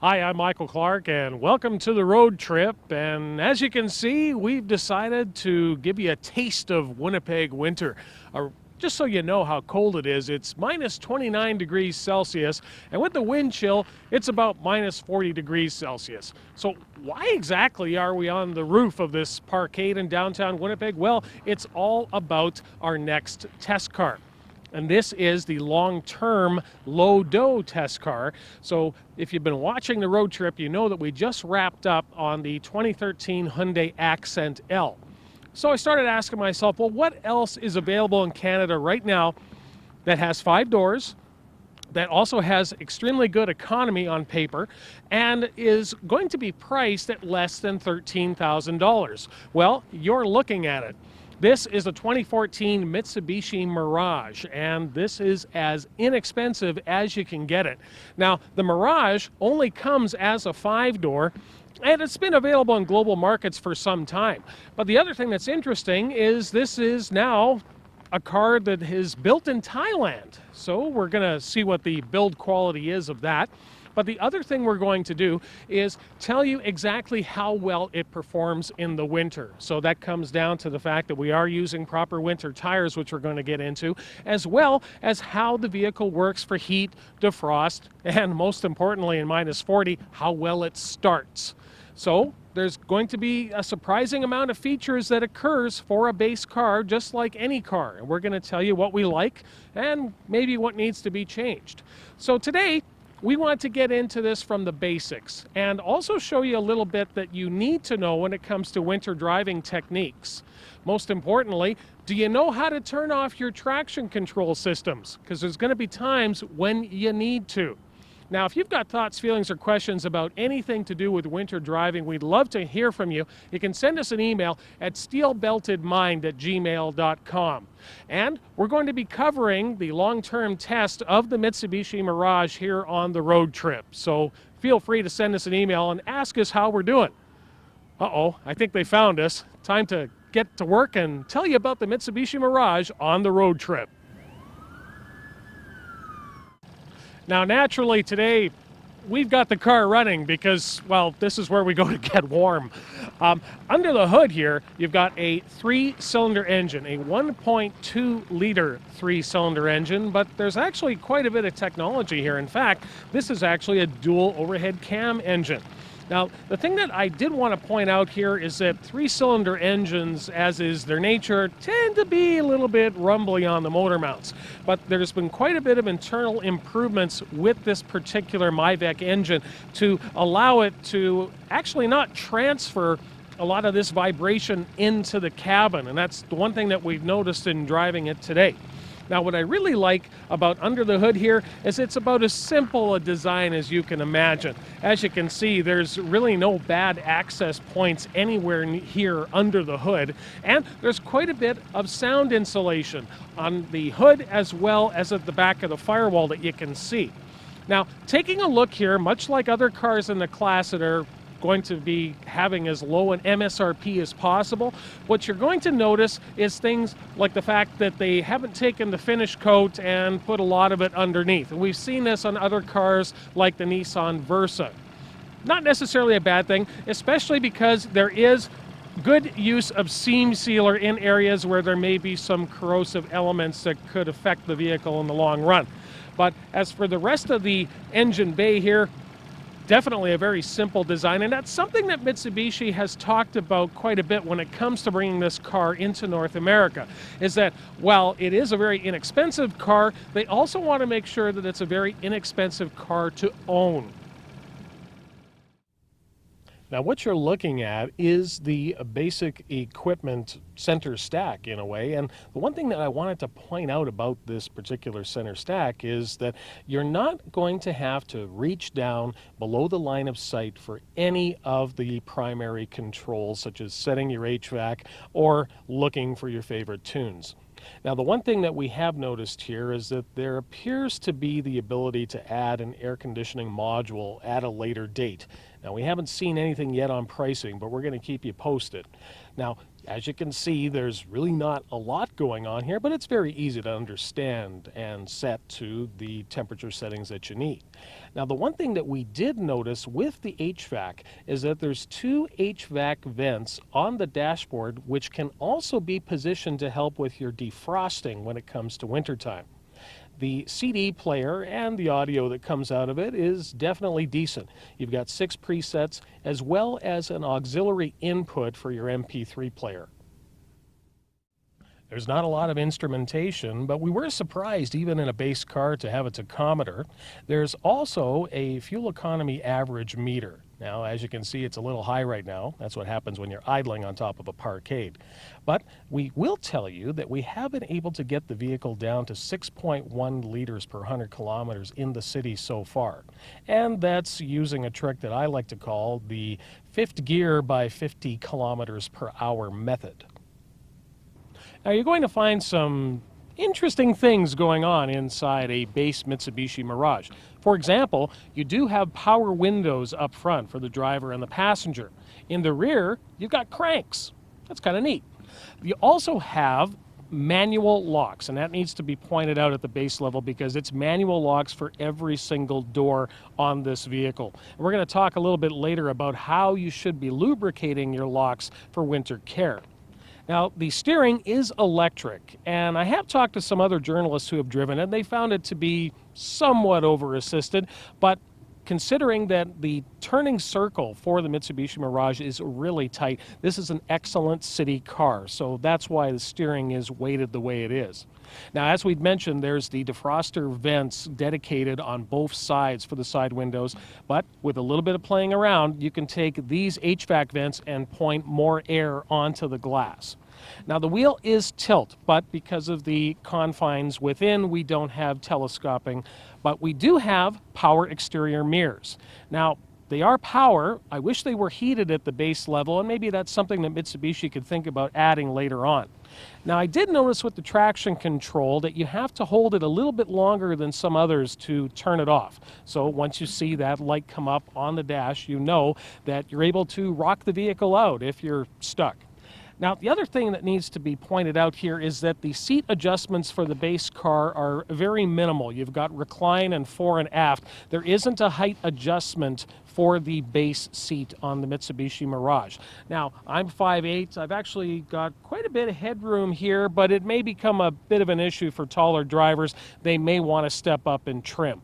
Hi, I'm Michael Clark, and welcome to the road trip. And as you can see, we've decided to give you a taste of Winnipeg winter. Just so you know how cold it is, it's minus 29 degrees Celsius, and with the wind chill, it's about minus 40 degrees Celsius. So why exactly are we on the roof of this parkade in downtown Winnipeg? Well, it's all about our next test car. And this is the long-term low-dough test car. So if you've been watching the road trip, you know that we just wrapped up on the 2013 Hyundai Accent L. So I started asking myself, well, what else is available in Canada right now that has 5 doors, that also has extremely good economy on paper, and is going to be priced at less than $13,000? Well, you're looking at it. This is a 2014 Mitsubishi Mirage, and this is as inexpensive as you can get it. Now, the Mirage only comes as a 5-door, and it's been available in global markets for some time. But the other thing that's interesting is this is now a car that is built in Thailand. So we're going to see what the build quality is of that. But the other thing we're going to do is tell you exactly how well it performs in the winter. So that comes down to the fact that we are using proper winter tires, which we're going to get into, as well as how the vehicle works for heat, defrost, and most importantly in minus 40, how well it starts. So there's going to be a surprising amount of features that occurs for a base car, just like any car. And we're going to tell you what we like and maybe what needs to be changed. So today, we want to get into this from the basics and also show you a little bit that you need to know when it comes to winter driving techniques. Most importantly, do you know how to turn off your traction control systems? Because there's going to be times when you need to. Now, if you've got thoughts, feelings, or questions about anything to do with winter driving, we'd love to hear from you. You can send us an email at steelbeltedmind@gmail.com. And we're going to be covering the long-term test of the Mitsubishi Mirage here on the road trip. So feel free to send us an email and ask us how we're doing. Uh-oh, I think they found us. Time to get to work and tell you about the Mitsubishi Mirage on the road trip. Now, naturally, today, we've got the car running because, well, this is where we go to get warm. Under the hood here, you've got a 3-cylinder engine, a 1.2-liter 3-cylinder engine, but there's actually quite a bit of technology here. In fact, this is actually a dual overhead cam engine. Now, the thing that I did want to point out here is that 3-cylinder engines, as is their nature, tend to be a little bit rumbly on the motor mounts. But there's been quite a bit of internal improvements with this particular MyVec engine to allow it to actually not transfer a lot of this vibration into the cabin. And that's the one thing that we've noticed in driving it today. Now, what I really like about under the hood here is it's about as simple a design as you can imagine. As you can see, there's really no bad access points anywhere here under the hood, and there's quite a bit of sound insulation on the hood as well as at the back of the firewall that you can see. Now, taking a look here, much like other cars in the class that are going to be having as low an MSRP as possible, what you're going to notice is things like the fact that they haven't taken the finish coat and put a lot of it underneath. And we've seen this on other cars like the Nissan Versa. Not necessarily a bad thing, especially because there is good use of seam sealer in areas where there may be some corrosive elements that could affect the vehicle in the long run. But as for the rest of the engine bay here, definitely a very simple design, and that's something that Mitsubishi has talked about quite a bit when it comes to bringing this car into North America, is that while it is a very inexpensive car, they also want to make sure that it's a very inexpensive car to own. Now, what you're looking at is the basic equipment center stack in a way, and the one thing that I wanted to point out about this particular center stack is that you're not going to have to reach down below the line of sight for any of the primary controls, such as setting your HVAC or looking for your favorite tunes. Now, the one thing that we have noticed here is that there appears to be the ability to add an air conditioning module at a later date. Now, we haven't seen anything yet on pricing, but we're going to keep you posted. Now, As you can see, there's really not a lot going on here, but it's very easy to understand and set to the temperature settings that you need. Now, the one thing that we did notice with the HVAC is that there's two HVAC vents on the dashboard, which can also be positioned to help with your defrosting when it comes to wintertime. The CD player and the audio that comes out of it is definitely decent. You've got 6 presets as well as an auxiliary input for your MP3 player. There's not a lot of instrumentation, but we were surprised even in a base car to have a tachometer. There's also a fuel economy average meter. Now, as you can see, it's a little high right now. That's what happens when you're idling on top of a parkade. But we will tell you that we have been able to get the vehicle down to 6.1 liters per 100 kilometers in the city so far. And that's using a trick that I like to call the fifth gear by 50 kilometers per hour method. Now, you're going to find some interesting things going on inside a base Mitsubishi Mirage. For example, you do have power windows up front for the driver and the passenger. In the rear, you've got cranks. That's kind of neat. You also have manual locks, and that needs to be pointed out at the base level because it's manual locks for every single door on this vehicle. And we're going to talk a little bit later about how you should be lubricating your locks for winter care. Now, the steering is electric, and I have talked to some other journalists who have driven it, and they found it to be somewhat over-assisted, but considering that the turning circle for the Mitsubishi Mirage is really tight, this is an excellent city car, so that's why the steering is weighted the way it is. Now, as we've mentioned, there's the defroster vents dedicated on both sides for the side windows, but with a little bit of playing around, you can take these HVAC vents and point more air onto the glass. Now, the wheel is tilt, but because of the confines within, we don't have telescoping, but we do have power exterior mirrors. Now, they are power. I wish they were heated at the base level, and maybe that's something that Mitsubishi could think about adding later on. Now, I did notice with the traction control that you have to hold it a little bit longer than some others to turn it off. So once you see that light come up on the dash, you know that you're able to rock the vehicle out if you're stuck. Now, the other thing that needs to be pointed out here is that the seat adjustments for the base car are very minimal. You've got recline and fore and aft. There isn't a height adjustment for the base seat on the Mitsubishi Mirage. Now, I'm 5'8". I've actually got quite a bit of headroom here, but it may become a bit of an issue for taller drivers. They may want to step up and trim.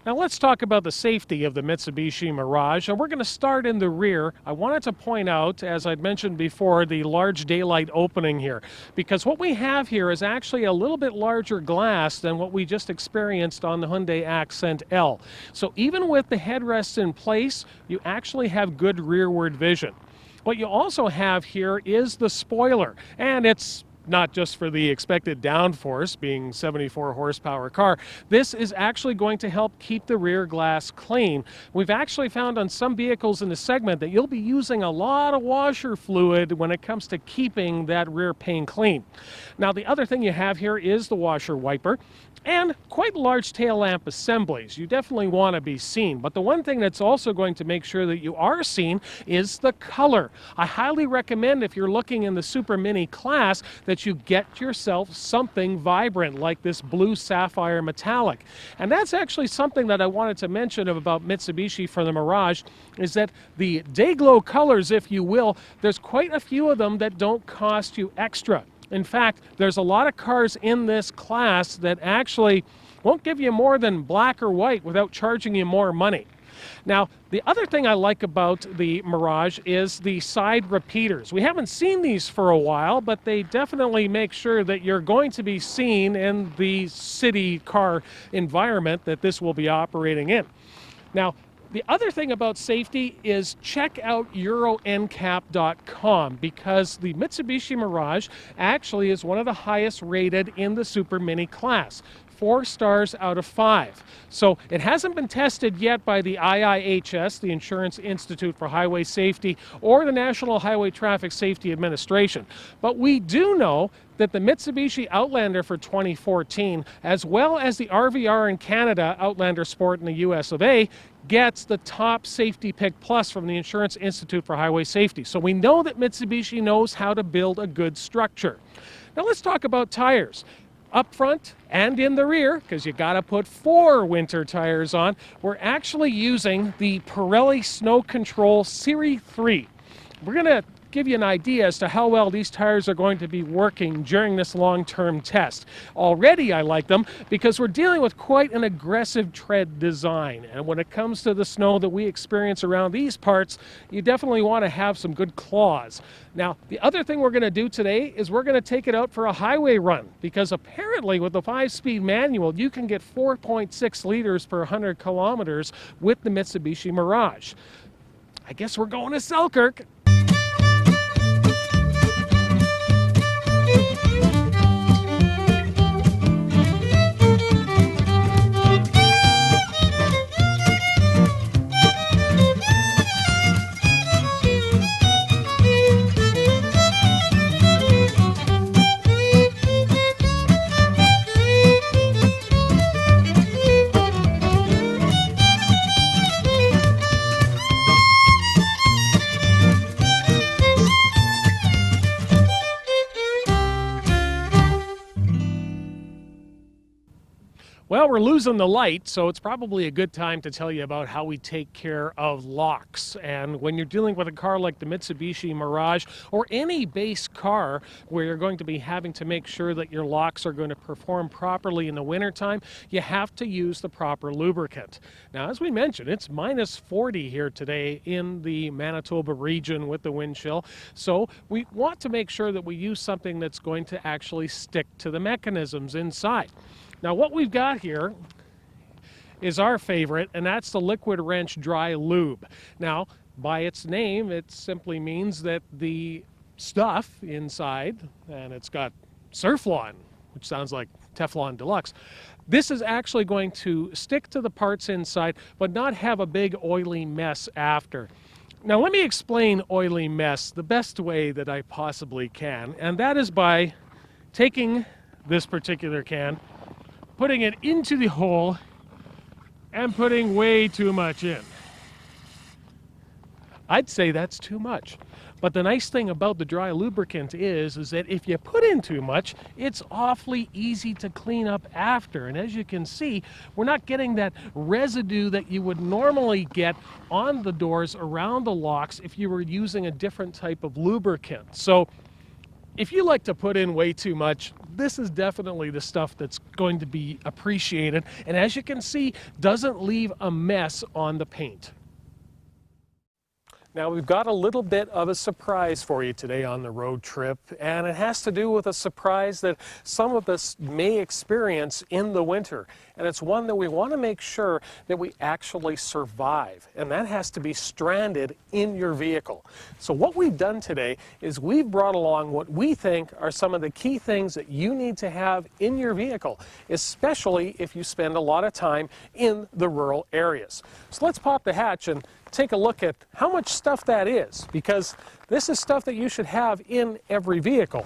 Now let's talk about the safety of the Mitsubishi Mirage, and we're going to start in the rear. I wanted to point out, as I'd mentioned before, the large daylight opening here, because what we have here is actually a little bit larger glass than what we just experienced on the Hyundai Accent L. So even with the headrests in place, you actually have good rearward vision. What you also have here is the spoiler, and it's not just for the expected downforce, being 74 horsepower car. This is actually going to help keep the rear glass clean. We've actually found on some vehicles in the segment that you'll be using a lot of washer fluid when it comes to keeping that rear pane clean. Now, the other thing you have here is the washer wiper and quite large tail lamp assemblies. You definitely want to be seen, but the one thing that's also going to make sure that you are seen is the color. I highly recommend, if you're looking in the Super Mini class, that you get yourself something vibrant like this blue sapphire metallic. And that's actually something that I wanted to mention about Mitsubishi for the Mirage, is that the day glow colors, if you will, there's quite a few of them that don't cost you extra. In fact, there's a lot of cars in this class that actually won't give you more than black or white without charging you more money. Now, the other thing I like about the Mirage is the side repeaters. We haven't seen these for a while, but they definitely make sure that you're going to be seen in the city car environment that this will be operating in. Now, the other thing about safety is check out EuroNCAP.com, because the Mitsubishi Mirage actually is one of the highest rated in the Super Mini class. 4 stars out of 5. So it hasn't been tested yet by the IIHS, the Insurance Institute for Highway Safety, or the National Highway Traffic Safety Administration. But we do know that the Mitsubishi Outlander for 2014, as well as the RVR in Canada, Outlander Sport in the US of A, gets the top Safety Pick Plus from the Insurance Institute for Highway Safety. So we know that Mitsubishi knows how to build a good structure. Now let's talk about tires. Up front and in the rear, because you got to put 4 winter tires on, we're actually using the Pirelli Snow Control Series 3. We're going to give you an idea as to how well these tires are going to be working during this long-term test. Already I like them because we're dealing with quite an aggressive tread design, and when it comes to the snow that we experience around these parts, you definitely want to have some good claws. Now, the other thing we're going to do today is we're going to take it out for a highway run, because apparently with the 5-speed manual you can get 4.6 liters per 100 kilometers with the Mitsubishi Mirage. I guess we're going to Selkirk. Well, we're losing the light, so it's probably a good time to tell you about how we take care of locks. And when you're dealing with a car like the Mitsubishi Mirage or any base car where you're going to be having to make sure that your locks are going to perform properly in the wintertime, you have to use the proper lubricant. Now, as we mentioned, it's minus 40 here today in the Manitoba region with the wind chill, so we want to make sure that we use something that's going to actually stick to the mechanisms inside. Now what we've got here is our favorite, and that's the Liquid Wrench Dry Lube. Now, by its name, it simply means that the stuff inside, and it's got Surflon, which sounds like Teflon Deluxe, this is actually going to stick to the parts inside, but not have a big oily mess after. Now let me explain oily mess the best way that I possibly can, and that is by taking this particular can, putting it into the hole, and putting way too much in. I'd say that's too much. But the nice thing about the dry lubricant is that if you put in too much, it's awfully easy to clean up after. And as you can see, we're not getting that residue that you would normally get on the doors around the locks if you were using a different type of lubricant. So if you like to put in way too much, this is definitely the stuff that's going to be appreciated, and as you can see, doesn't leave a mess on the paint. Now we've got a little bit of a surprise for you today on the road trip, and it has to do with a surprise that some of us may experience in the winter, and it's one that we want to make sure that we actually survive, and that has to be stranded in your vehicle. So what we've done today is we've brought along what we think are some of the key things that you need to have in your vehicle, especially if you spend a lot of time in the rural areas. So let's pop the hatch and take a look at how much stuff that is, because this is stuff that you should have in every vehicle.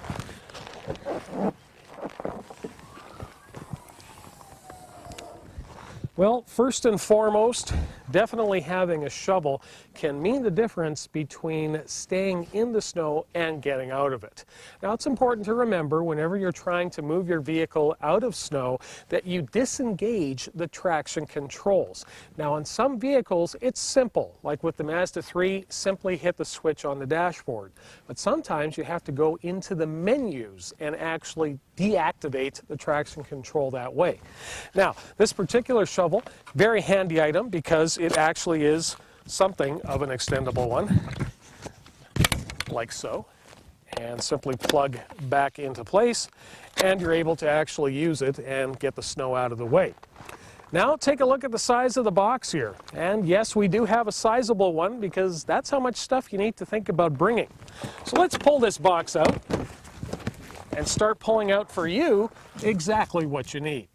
Well, first and foremost, definitely having a shovel can mean the difference between staying in the snow and getting out of it. Now, it's important to remember whenever you're trying to move your vehicle out of snow that you disengage the traction controls. Now, on some vehicles, it's simple, like with the Mazda 3, simply hit the switch on the dashboard. But sometimes you have to go into the menus and actually deactivate the traction control that way. Now, this particular shovel, very handy item because it actually is something of an extendable one, like so, and simply plug back into place, and you're able to actually use it and get the snow out of the way. Now take a look at the size of the box here, and yes, we do have a sizable one because that's how much stuff you need to think about bringing. So let's pull this box out and start pulling out for you exactly what you need.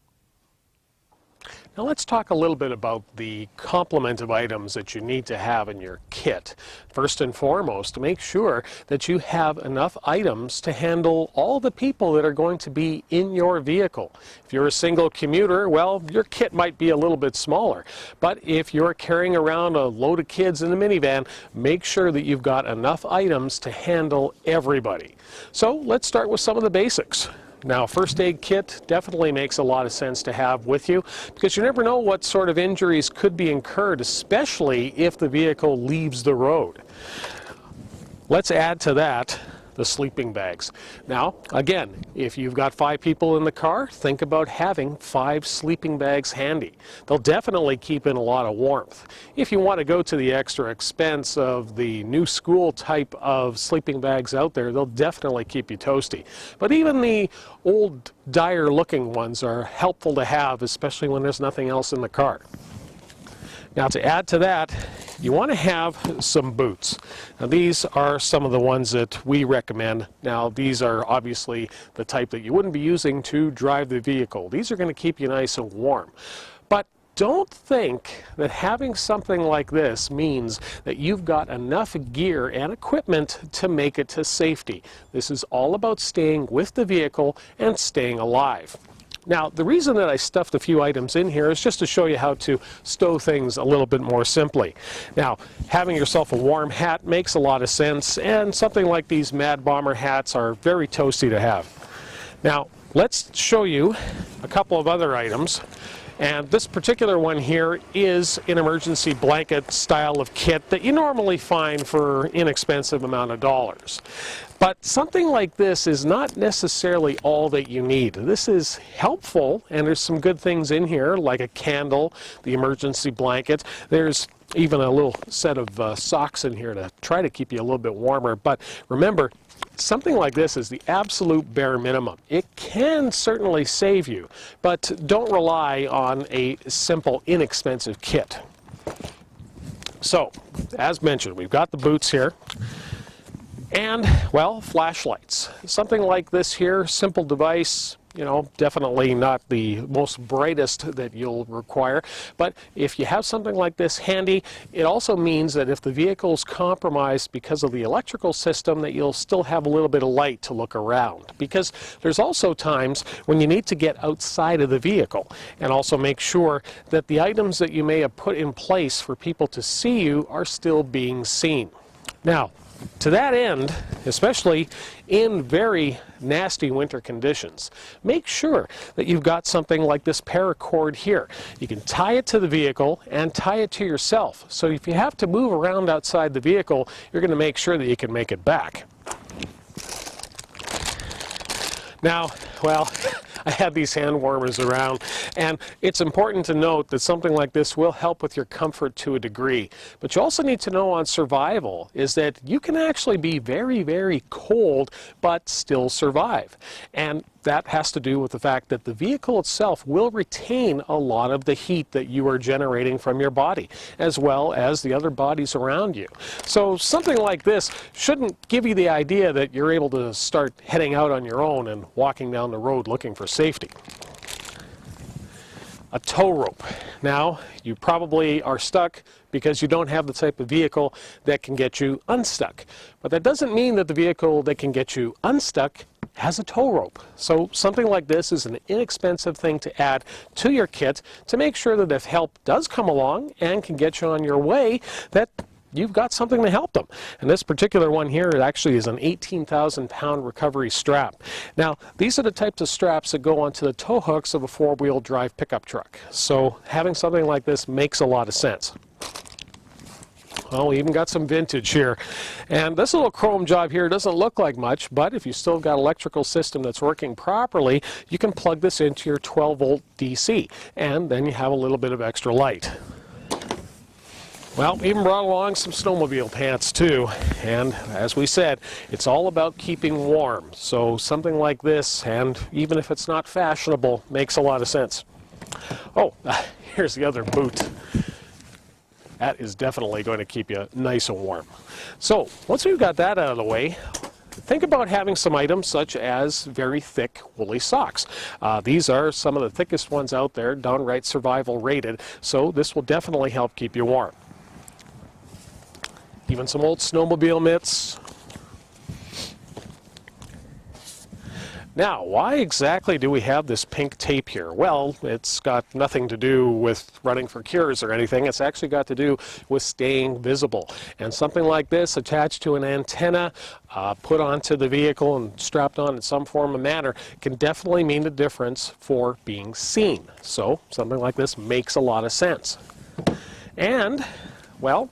Now let's talk a little bit about the complement of items that you need to have in your kit. First and foremost, make sure that you have enough items to handle all the people that are going to be in your vehicle. If you're a single commuter, well, your kit might be a little bit smaller. But if you're carrying around a load of kids in the minivan, make sure that you've got enough items to handle everybody. So let's start with some of the basics. Now, first aid kit definitely makes a lot of sense to have with you because you never know what sort of injuries could be incurred, especially if the vehicle leaves the road. Let's add to that the sleeping bags. Now, again, if you've got 5 people in the car, think about having 5 sleeping bags handy. They'll definitely keep in a lot of warmth. If you want to go to the extra expense of the new school type of sleeping bags out there, they'll definitely keep you toasty. But even the old, dire looking ones are helpful to have, especially when there's nothing else in the car. Now, to add to that, you want to have some boots. Now, these are some of the ones that we recommend. Now, these are obviously the type that you wouldn't be using to drive the vehicle. These are going to keep you nice and warm. But don't think that having something like this means that you've got enough gear and equipment to make it to safety. This is all about staying with the vehicle and staying alive. Now, the reason that I stuffed a few items in here is just to show you how to stow things a little bit more simply. Now, having yourself a warm hat makes a lot of sense, and something like these Mad Bomber hats are very toasty to have. Now, let's show you a couple of other items. And this particular one here is an emergency blanket style of kit that you normally find for an inexpensive amount of dollars. But something like this is not necessarily all that you need. This is helpful, and there's some good things in here, like a candle, the emergency blanket. There's even a little set of socks in here to try to keep you a little bit warmer. But remember, something like this is the absolute bare minimum. It can certainly save you, but don't rely on a simple, inexpensive kit. So, as mentioned, we've got the boots here. And, well, flashlights. Something like this here, simple device, you know, definitely not the most brightest that you'll require. But if you have something like this handy, it also means that if the vehicle's compromised because of the electrical system, that you'll still have a little bit of light to look around. Because there's also times when you need to get outside of the vehicle and also make sure that the items that you may have put in place for people to see you are still being seen. Now, to that end, especially in very nasty winter conditions, make sure that you've got something like this paracord here. You can tie it to the vehicle and tie it to yourself. So if you have to move around outside the vehicle, you're going to make sure that you can make it back. Now, well, I have these hand warmers around, and it's important to note that something like this will help with your comfort to a degree. But you also need to know on survival is that you can actually be very, very cold but still survive. And that has to do with the fact that the vehicle itself will retain a lot of the heat that you are generating from your body, as well as the other bodies around you. So something like this shouldn't give you the idea that you're able to start heading out on your own and walking down the road looking for safety. A tow rope. Now, you probably are stuck because you don't have the type of vehicle that can get you unstuck. But that doesn't mean that the vehicle that can get you unstuck has a tow rope. So something like this is an inexpensive thing to add to your kit to make sure that if help does come along and can get you on your way, that you've got something to help them. And this particular one here, it actually is an 18,000-pound recovery strap. Now, these are the types of straps that go onto the tow hooks of a four-wheel drive pickup truck. So having something like this makes a lot of sense. Well, we even got some vintage here. And this little chrome job here doesn't look like much, but if you still got electrical system that's working properly, you can plug this into your 12-volt DC, and then you have a little bit of extra light. Well, we even brought along some snowmobile pants too, and as we said, it's all about keeping warm. So something like this, and even if it's not fashionable, makes a lot of sense. Oh, here's the other boot. That is definitely going to keep you nice and warm. So once we've got that out of the way, think about having some items such as very thick woolly socks. These are some of the thickest ones out there, downright survival rated, so this will definitely help keep you warm. Even some old snowmobile mitts. Now, why exactly do we have this pink tape here? Well, it's got nothing to do with running for cures or anything. It's actually got to do with staying visible. And something like this attached to an antenna, put onto the vehicle and strapped on in some form or manner can definitely mean the difference for being seen. So something like this makes a lot of sense. And, well,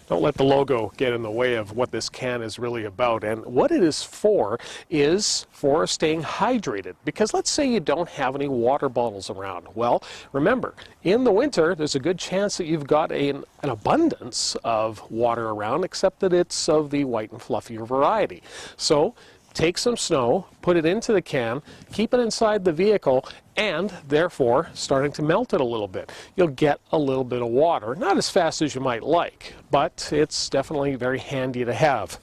don't let the logo get in the way of what this can is really about. And what it is for staying hydrated. Because let's say you don't have any water bottles around. Well, remember, in the winter, there's a good chance that you've got an abundance of water around, except that it's of the white and fluffier variety. So take some snow, put it into the can, keep it inside the vehicle, and therefore starting to melt it a little bit. You'll get a little bit of water, not as fast as you might like, but it's definitely very handy to have.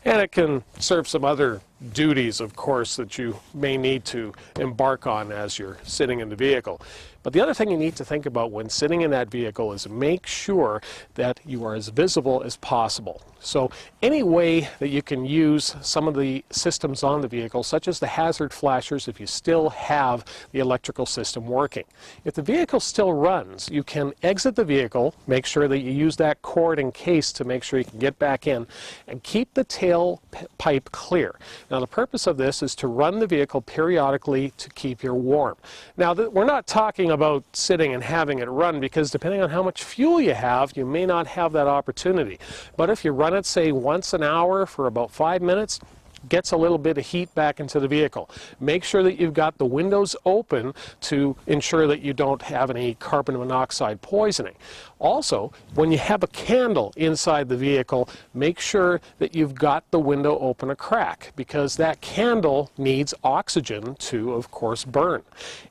And it can serve some other duties, of course, that you may need to embark on as you're sitting in the vehicle. But the other thing you need to think about when sitting in that vehicle is make sure that you are as visible as possible. So any way that you can use some of the systems on the vehicle, such as the hazard flashers, if you still have the electrical system working. If the vehicle still runs, you can exit the vehicle, make sure that you use that cord in case to make sure you can get back in, and keep the tail pipe clear. Now the purpose of this is to run the vehicle periodically to keep you warm. Now we're not talking about sitting and having it run, because depending on how much fuel you have, you may not have that opportunity. But if you run it, say, once an hour for about 5 minutes, gets a little bit of heat back into the vehicle. Make sure that you've got the windows open to ensure that you don't have any carbon monoxide poisoning. Also, when you have a candle inside the vehicle, make sure that you've got the window open a crack, because that candle needs oxygen to, of course, burn.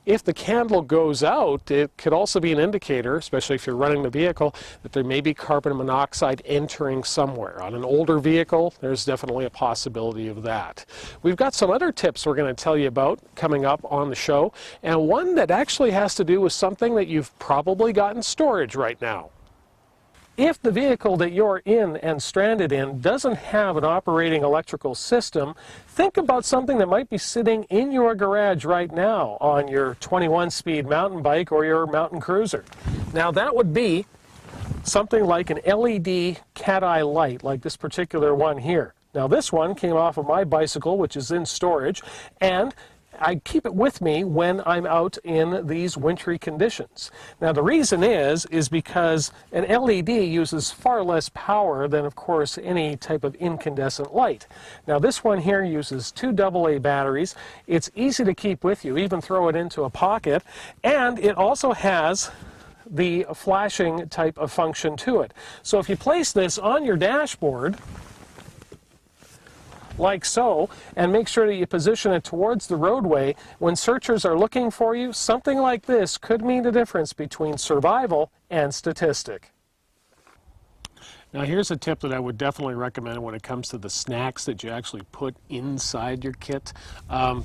If the candle goes out, it could also be an indicator, especially if you're running the vehicle, that there may be carbon monoxide entering somewhere. On an older vehicle, there's definitely a possibility of that. We've got some other tips we're going to tell you about coming up on the show, and one that actually has to do with something that you've probably got in storage right now. If the vehicle that you're in and stranded in doesn't have an operating electrical system, think about something that might be sitting in your garage right now on your 21-speed mountain bike or your mountain cruiser. Now that would be something like an LED cat-eye light, like this particular one here. Now this one came off of my bicycle, which is in storage, and I keep it with me when I'm out in these wintry conditions. Now the reason is because an LED uses far less power than, of course, any type of incandescent light. Now this one here uses 2 AA batteries. It's easy to keep with you, even throw it into a pocket, and it also has the flashing type of function to it. So if you place this on your dashboard, like so, and make sure that you position it towards the roadway, when searchers are looking for you, something like this could mean the difference between survival and statistic. Now here's a tip that I would definitely recommend when it comes to the snacks that you actually put inside your kit. How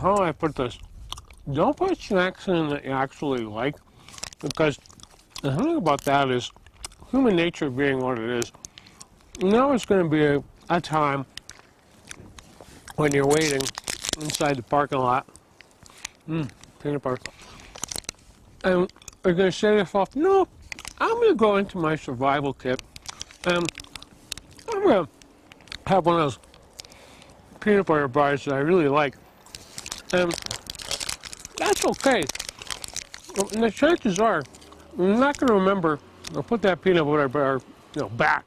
do I put this? Don't put snacks in that you actually like, because the thing about that is, human nature being what it is, now it's going to be a time when you're waiting inside the parking lot, peanut butter, and you're going to say to yourself, no, I'm going to go into my survival kit and I'm going to have one of those peanut butter bars that I really like, and that's okay. And the chances are you're not going to remember to put that peanut butter bar, back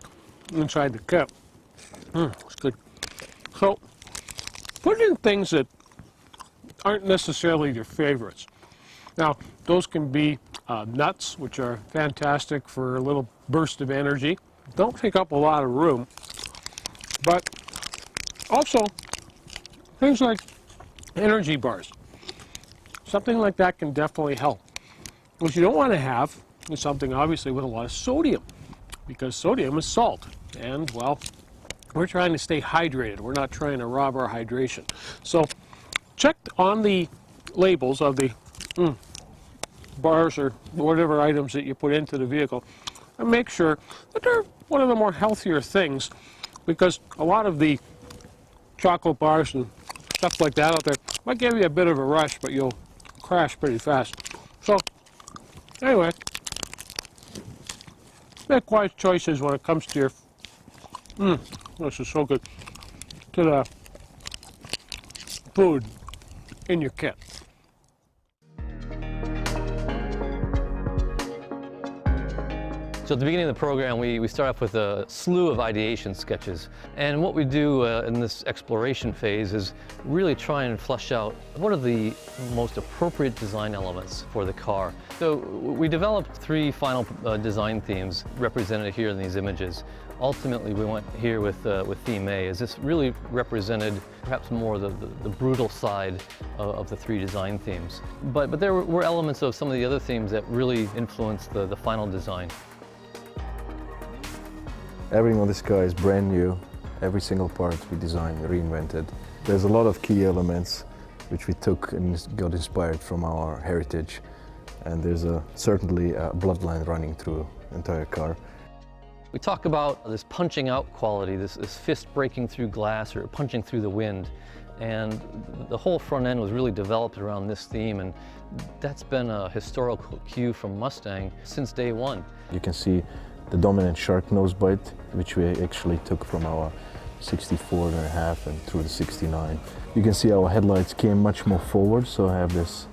inside the kit. It's good. So, put in things that aren't necessarily your favorites. Now, those can be nuts, which are fantastic for a little burst of energy. Don't take up a lot of room. But also, things like energy bars. Something like that can definitely help. What you don't want to have is something, obviously, with a lot of sodium, because sodium is salt. And, well, We're trying to stay hydrated. We're not trying to rob our hydration. So check on the labels of the bars or whatever items that you put into the vehicle and make sure that they're one of the more healthier things, because a lot of the chocolate bars and stuff like that out there might give you a bit of a rush, but you'll crash pretty fast. So anyway, make wise choices when it comes to your this is so good, to the food in your kit. So at the beginning of the program, we start off with a slew of ideation sketches. And what we do in this exploration phase is really try and flesh out what are the most appropriate design elements for the car. So we developed 3 final design themes represented here in these images. Ultimately, we went here with theme A, as this really represented perhaps more the brutal side of the 3 design themes. But there were elements of some of the other themes that really influenced the final design. Everything on this car is brand new. Every single part we designed, reinvented. There's a lot of key elements which we took and got inspired from our heritage. And there's certainly a bloodline running through the entire car. We talk about this punching out quality, this fist breaking through glass or punching through the wind. And the whole front end was really developed around this theme, and that's been a historical cue from Mustang since day one. You can see the dominant shark nose bite, which we actually took from our 64.5 and through the 69. You can see our headlights came much more forward, so I have this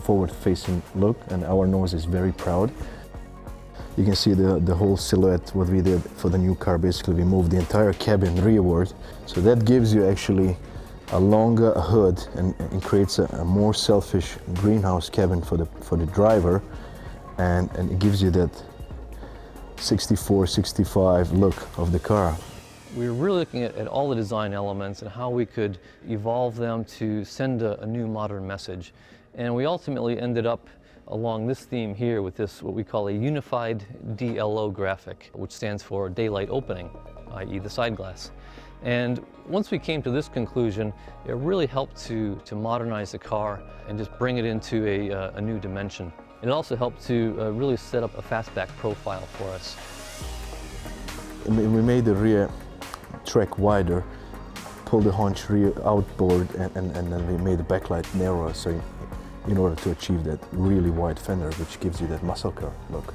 forward-facing look, and our nose is very proud. You can see the whole silhouette, what we did for the new car. Basically, we moved the entire cabin rearward, so that gives you actually a longer hood and creates a more selfish greenhouse cabin for the driver, and it gives you that 64, 65 look of the car. We were really looking at all the design elements and how we could evolve them to send a new modern message. And we ultimately ended up along this theme here with this, what we call a unified DLO graphic, which stands for daylight opening, i.e. the side glass. And once we came to this conclusion, it really helped to modernize the car and just bring it into a new dimension. It also helped to really set up a fastback profile for us. We made the rear track wider, pulled the haunch rear outboard, and then we made the backlight narrower, so in order to achieve that really wide fender, which gives you that muscle car look.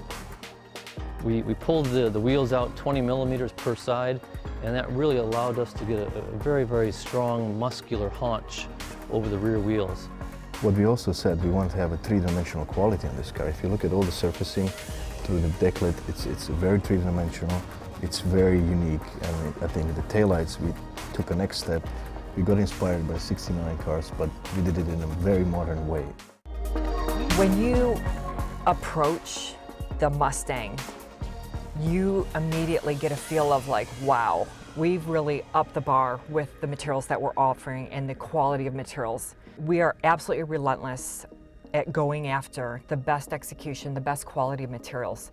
We pulled the wheels out 20 millimeters per side, and that really allowed us to get a very, very strong muscular haunch over the rear wheels. What we also said, we want to have a 3-dimensional quality on this car. If you look at all the surfacing through the decklet, it's very 3-dimensional. It's very unique, and I think the taillights, we took a next step. We got inspired by 69 cars, but we did it in a very modern way. When you approach the Mustang, you immediately get a feel of like, wow, we've really upped the bar with the materials that we're offering and the quality of materials. We are absolutely relentless at going after the best execution, the best quality of materials.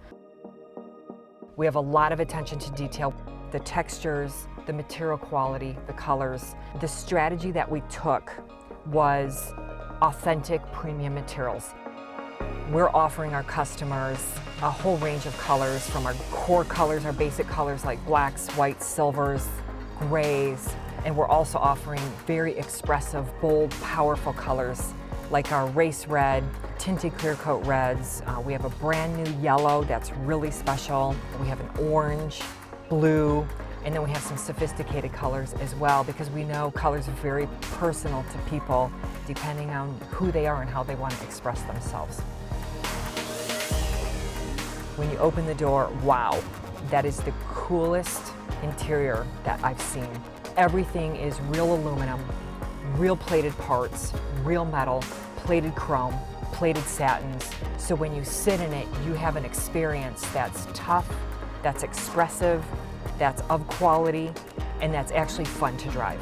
We have a lot of attention to detail, the textures, the material quality, the colors. The strategy that we took was authentic premium materials. We're offering our customers a whole range of colors, from our core colors, our basic colors like blacks, whites, silvers, grays, and we're also offering very expressive, bold, powerful colors like our race red, tinted clear coat reds. We have a brand new yellow that's really special. We have an orange, blue, and then we have some sophisticated colors as well, because we know colors are very personal to people depending on who they are and how they want to express themselves. When you open the door, wow, that is the coolest interior that I've seen. Everything is real aluminum, real plated parts, real metal, plated chrome, plated satins. So when you sit in it, you have an experience that's tough, that's expressive, that's of quality, and that's actually fun to drive.